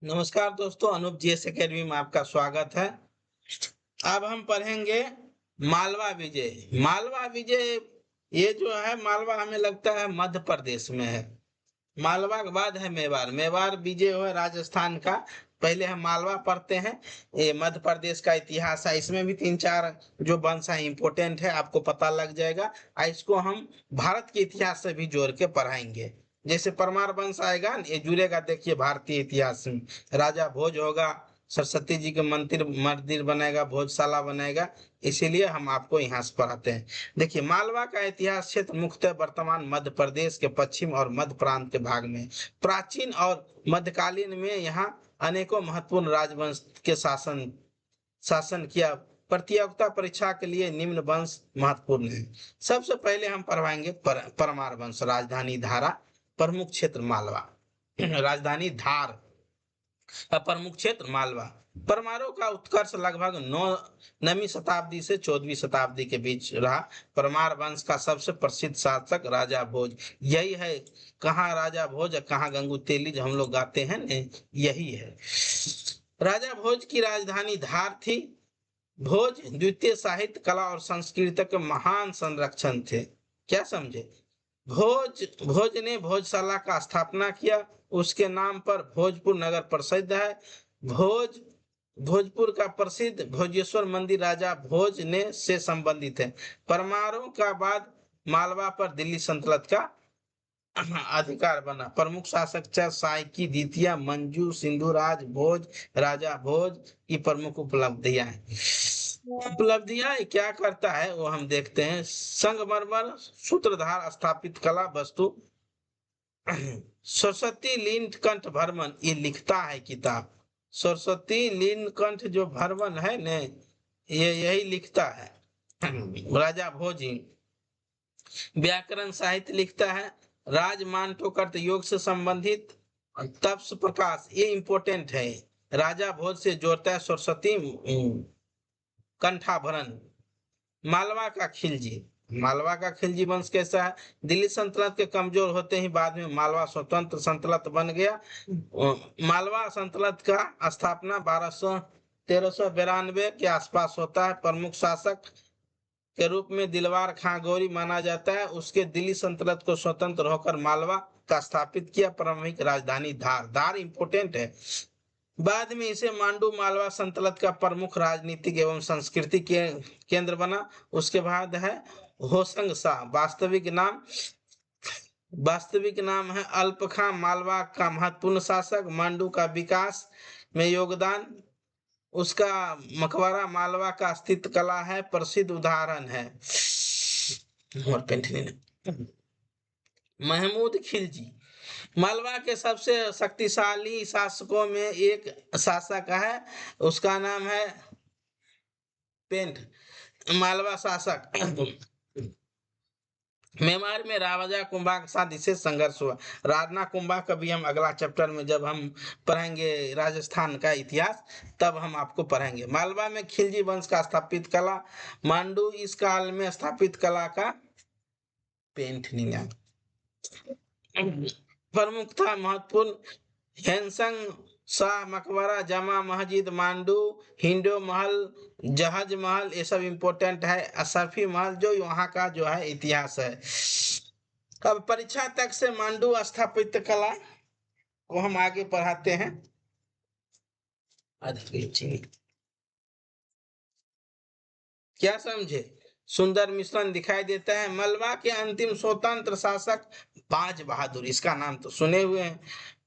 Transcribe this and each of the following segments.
नमस्कार दोस्तों, Anoop GS academy में आपका स्वागत है। अब हम पढ़ेंगे मालवा विजय। मालवा विजय ये जो है मालवा हमें लगता है मध्य प्रदेश में है। मालवा के बाद है मेवाड़। मेवाड़ विजय है राजस्थान का। पहले हम मालवा पढ़ते हैं। ये मध्य प्रदेश का इतिहास है, इसमें भी तीन चार जो वंश है इम्पोर्टेंट है, आपको पता लग जाएगा। इसको हम भारत के इतिहास से भी जोड़ के पढ़ाएंगे। जैसे परमार वंश आएगा ये जुड़ेगा, देखिए भारतीय इतिहास में। राजा भोज होगा, सरस्वती जी के मंदिर मंदिर बनेगा, भोजशाला बनेगा। इसीलिए हम आपको यहाँ से पढ़ाते हैं। देखिए मालवा का इतिहास क्षेत्र मुख्यतः वर्तमान मध्य प्रदेश के पश्चिम और मध्य प्रांत के भाग में। प्राचीन और मध्यकालीन में यहाँ अनेकों महत्वपूर्ण राजवंश के शासन शासन किया। प्रतियोगिता परीक्षा के लिए निम्न वंश महत्वपूर्ण है। सबसे पहले हम पढ़वाएंगे परमार वंश। राजधानी धारा, प्रमुख क्षेत्र मालवा। राजधानी धार, प्रमुख क्षेत्र मालवा। परमारों का उत्कर्ष लगभग 9वीं शताब्दी से 14वीं शताब्दी के बीच रहा। परमार वंश का सबसे प्रसिद्ध शासक राजा भोज। यही है, कहाँ राजा भोज कहाँ गंगू तेली, जो हम लोग गाते हैं न, यही है। राजा भोज की राजधानी धार थी। भोज द्वितीय साहित्य, कला और संस्कृति के महान संरक्षण थे। क्या समझे? भोज ने भोजशाला का स्थापना किया। उसके नाम पर भोजपुर नगर प्रसिद्ध है। भोज भोजपुर का प्रसिद्ध भोजेश्वर मंदिर राजा भोज ने से संबंधित है। परमारों का बाद मालवा पर दिल्ली सल्तनत का अधिकार बना। प्रमुख शासक साइकी द्वितीय, मंजू, सिंधुराज भोज, राजा भोज की प्रमुख उपलब्धियां हैं। उपलब्धियां क्या करता है वो हम देखते हैं। संगमरमर सूत्रधार स्थापित कला वस्तु। सरस्वती लीलकंठ भरमन ये लिखता है किताब। सरस्वती लीलकंठ जो भरमन है ने, ये यही लिखता है। राजा भोजी व्याकरण साहित्य लिखता है। राजमांटोकर्त योग से संबंधित। तप्स प्रकाश ये इंपोर्टेंट है, राजा भोज से जोड़ता है सरस्वती कंठाभरण। मालवा का खिलजी। मालवा का खिलजी वंश कैसा है? दिल्ली सल्तनत के कमजोर होते ही बाद में मालवा स्वतंत्र सल्तनत बन गया। मालवा सल्तनत का स्थापना 1392 के आसपास होता है। प्रमुख शासक के रूप में दिलवार खां गौरी माना जाता है। उसके दिल्ली सल्तनत को स्वतंत्र होकर मालवा का स्थापित किया। प्रारंभिक राजधानी धार। धार इंपोर्टेंट है। बाद में इसे मांडू मालवा सल्तनत का प्रमुख राजनीतिक एवं सांस्कृतिक केंद्र बना। उसके बाद है होशंग शाह। वास्तविक नाम है अल्प खां। मालवा का महत्वपूर्ण शासक। मांडू का विकास में योगदान। उसका मकबरा मालवा का अस्तित्व कला है, प्रसिद्ध उदाहरण है। महमूद खिलजी मालवा के सबसे शक्तिशाली शासकों में एक शासक है। उसका नाम है पेंट। मालवा शासक। मेवाड़ में राजा कुंभा के साथ विशेष संघर्ष हुआ। राणा कुंभा का भी हम अगला चैप्टर में जब हम पढ़ेंगे राजस्थान का इतिहास, तब हम आपको पढ़ेंगे। मालवा में खिलजी वंश का स्थापित कला। मांडू इस काल में स्थापित कला का पेंट नहीं प्रमुख था। महत्वपूर्ण हैंसंग शाह मकबरा, जमा मस्जिद, मांडू हिंडो महल, जहाज महल, ये सब इंपोर्टेंट है। असफी महल जो वहां का जो है इतिहास है। अब परीक्षा तक से मांडू स्थापित कला को हम आगे पढ़ाते हैं। क्या समझे? सुंदर मिश्रण दिखाई देता है। मलबा के अंतिम स्वतंत्र शासक बाज बहादुर। इसका नाम तो सुने हुए हैं।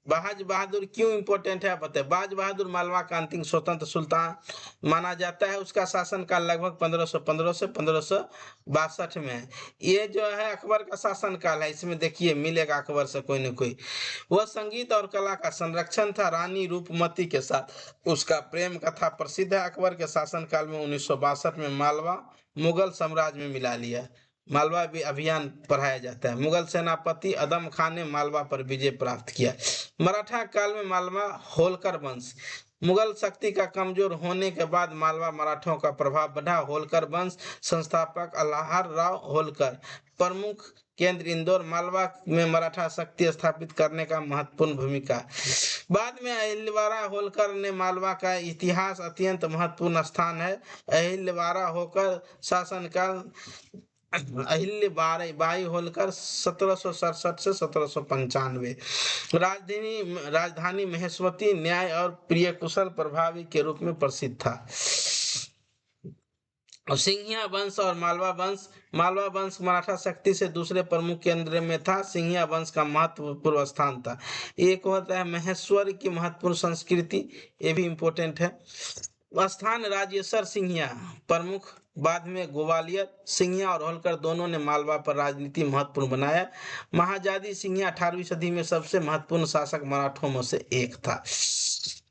बाज बहादुर क्यों इंपोर्टेंट है बताए। बाज बहादुर मालवा का अंतिम स्वतंत्र सुल्तान माना जाता है। उसका शासन काल लगभग 1515 से 1562 में है। ये जो है अकबर का शासन काल है। इसमें देखिए मिलेगा अकबर से कोई न कोई। वह संगीत और कला का संरक्षण था। रानी रूपमती के साथ उसका प्रेम कथा प्रसिद्ध है। अकबर के शासन काल में 1962 में मालवा मुगल साम्राज्य में मिला लिया। मालवा भी अभियान पढ़ाया जाता है। मुगल सेनापति अदम खान ने मालवा पर विजय प्राप्त किया। मराठा काल में मालवा होलकर वंश। मुगल शक्ति का कमजोर होने के बाद मालवा मराठों का प्रभाव बढ़ा। होलकर वंश संस्थापक अल्लाहर राव होलकर। प्रमुख केंद्र इंदौर, मालवा में मराठा शक्ति स्थापित करने का महत्वपूर्ण भूमिका। बाद में अहिल्याबाई होलकर ने मालवा का इतिहास अत्यंत महत्वपूर्ण स्थान है। अहिल्याबाई होलकर शासनकाल अहिल्याबाई होलकर 1767 से 1795 राजधानी महेश्वती न्याय और प्रिय कुशल प्रभावी के रूप में प्रसिद्ध था। सिंघिया वंश और मालवा वंश मराठा शक्ति से दूसरे प्रमुख केंद्र में था। सिंघिया वंश का महत्वपूर्ण स्थान था। एक होता है महेश्वर की महत्वपूर्ण संस्कृति, ये भी इम्पोर्टेंट है। स्थान राजेश्वर सिंघिया प्रमुख, बाद में ग्वालियर। सिंघिया और होलकर दोनों ने मालवा पर राजनीति महत्वपूर्ण बनाया। महाजादी सिंघिया 18वीं सदी में सबसे महत्वपूर्ण शासक मराठों में से एक था।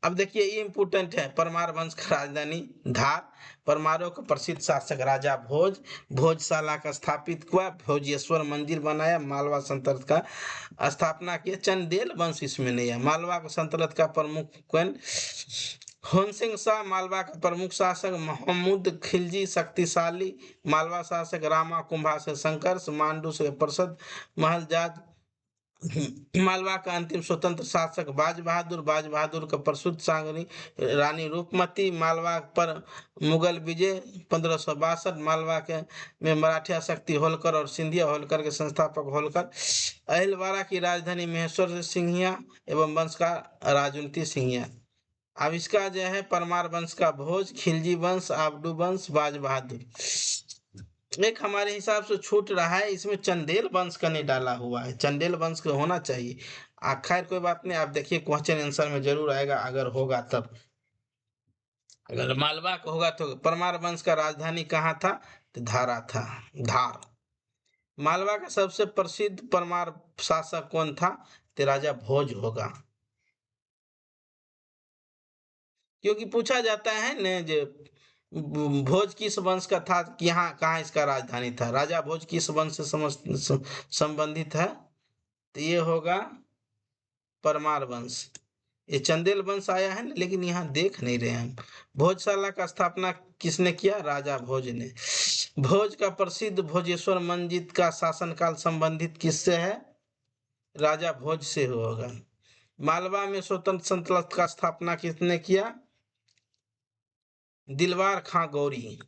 अब देखिए ये इम्पोर्टेंट है, परमार वंश का राजधानी धार। परमारों का प्रसिद्ध शासक राजा भोजशाला का स्थापित हुआ, भोजेश्वर मंदिर बनाया, मालवा सल्तनत का स्थापना किया। चंदेल वंश इसमें नहीं है। मालवा का सल्तनत का प्रमुख कौन? होनसिंह शाह मालवा का प्रमुख शासक। महमूद खिलजी शक्तिशाली मालवा शासक। रामा कुंभा से संघर्ष, मांडू से प्रसिद्ध महलजाद। मालवा का अंतिम स्वतंत्र शासक बाज बहादुर का प्रसिद्ध सांगनी रानी रूपमती। मालवा पर मुगल विजय 1562। मालवा के में मराठा शक्ति होलकर और सिंधिया होलकर के संस्थापक होलकर। अहिलवाड़ा की राजधानी महेश्वर सिंघिया एवं वंश का राजनीति सिंघिया। अब इसका जो है परमार वंश का भोज, खिलजी वंश, आबडू वंश, बाज बहादुर। एक हमारे हिसाब से छूट रहा है, इसमें चंदेल वंश का नहीं डाला हुआ है। चंदेल वंश का होना चाहिए। खैर कोई बात नहीं, आप देखिए क्वेश्चन आंसर में जरूर आएगा अगर होगा तब। अगर मालवा का होगा तो परमार वंश का राजधानी कहाँ था? तो धारा था, धार। मालवा का सबसे प्रसिद्ध परमार शासक कौन था? तो राजा भोज होगा, क्योंकि पूछा जाता है न जो भोज किस वंश का था, यहाँ कहाँ इसका राजधानी था। राजा भोज किस वंश से संबंधित है? तो ये होगा परमार वंश। ये चंदेल वंश आया है, लेकिन यहाँ देख नहीं रहे हैं। भोजशाला का स्थापना किसने किया? राजा भोज ने। भोज का प्रसिद्ध भोजेश्वर मंदिर का शासनकाल संबंधित किससे है? राजा भोज से होगा। मालवा में स्वतंत्र सल्तनत का स्थापना किसने किया? दिलवार खां गौरी।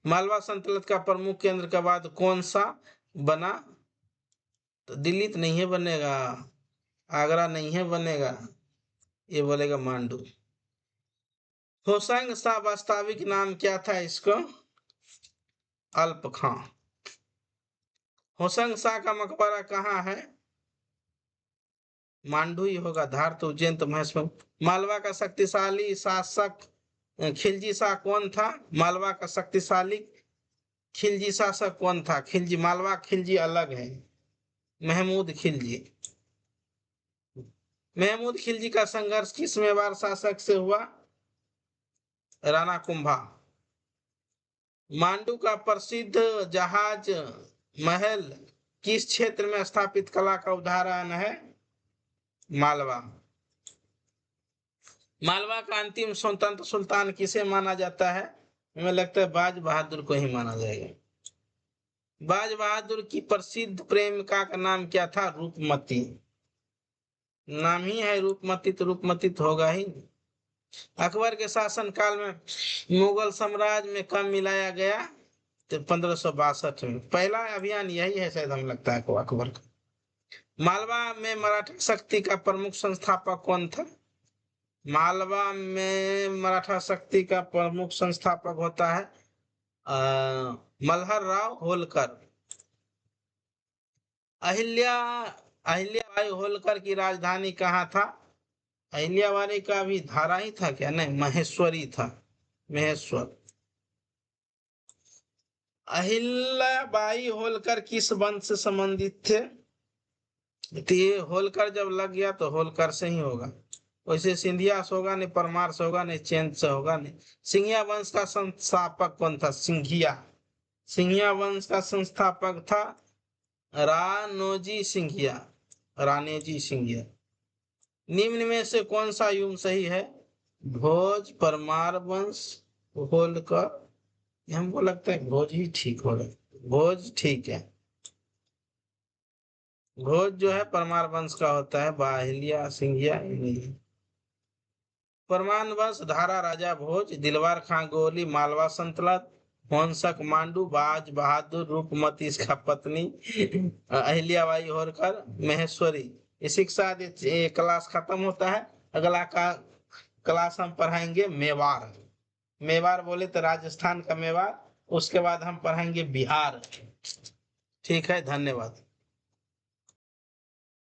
मालवा सल्तनत का प्रमुख केंद्र का बाद कौन सा बना? तो दिल्ली तो नहीं है बनेगा, आगरा नहीं है बनेगा, ये बोलेगा मांडू। होशंग शाह वास्तविक नाम क्या था इसको? अल्प खां। होशंग शाह का मकबरा कहाँ है? मांडू ही होगा, धार तो उज्जैन तो महेश्वर। मालवा का शक्तिशाली शासक खिलजी शाह कौन था? मालवा का शक्तिशाली खिलजी शासक कौन था? खिलजी, मालवा खिलजी अलग है। महमूद खिलजी। महमूद खिलजी का संघर्ष किस मेवाड़ शासक से हुआ? राणा कुंभा। मांडू का प्रसिद्ध जहाज महल किस क्षेत्र में स्थापित कला का उदाहरण है? मालवा। मालवा का अंतिम स्वतंत्र सुल्तान किसे माना जाता है? हमें लगता है बाज बहादुर को ही माना जाएगा। बाज बहादुर की प्रसिद्ध प्रेमिका का नाम क्या था? रूपमती। नाम ही है रूपमती, तो रूपमती तो होगा ही। अकबर के शासन काल में मुगल साम्राज्य में कब मिलाया गया? तो 1562 में। पहला अभियान यही है शायद, हम लगता है को अकबर का। मालवा में मराठा शक्ति का प्रमुख संस्थापक कौन था? मालवा में मराठा शक्ति का प्रमुख संस्थापक होता है मल्हर राव होलकर। अहिल्याबाई होलकर की राजधानी कहाँ था? अहिल्याबाई का भी धारा ही था क्या? नहीं, महेश्वरी था, महेश्वर। अहिल्याबाई होलकर किस वंश से संबंधित थे? तो ये होलकर जब लग गया तो होलकर से ही होगा। वैसे सिंधिया से होगा नहीं, परमार से होगा नहीं, चैन से होगा नहीं। सिंघिया वंश का संस्थापक कौन था? सिंघिया वंश का संस्थापक था राणोजी सिंघिया। निम्न में से कौन सा युग सही है? भोज, परमार वंश, होलकर। हमको लगता है भोज ही ठीक होगा। भोज ठीक है। घोष जो है परमार वंश का होता है, बाहिलिया सिंघिया नहीं। परमान वंश धारा राजा भोज, दिलवार खां गोली, मालवा संतलत, होंसक मांडू, बाज बहादुर, रूपमती इसका पत्नी, अहिल्याबाई होलकर, महेश्वरी। इसी के साथ ये क्लास खत्म होता है। अगला का क्लास हम पढ़ाएंगे मेवाड़। मेवाड़ बोले तो राजस्थान का मेवाड़। उसके बाद हम पढ़ेंगे बिहार। ठीक है, धन्यवाद।